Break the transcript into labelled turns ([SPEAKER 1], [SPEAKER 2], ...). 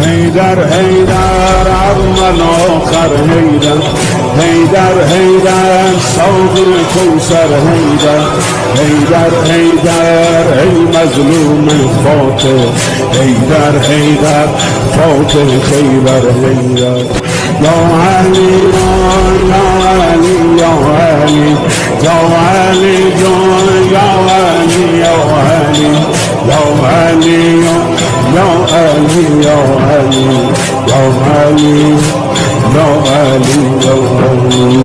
[SPEAKER 1] حيدر حيدر عظم آخر حيدر حيدر حيدر صوت الكوثر حيدر حيدر حيدر ای مظلوم فاتح حيدر حيدر فاتح خیبر حيدر یا علی یا علی یا علی یا علی یا علی یا علی یا علی یا علی یا علی یا علی یا علی یا علی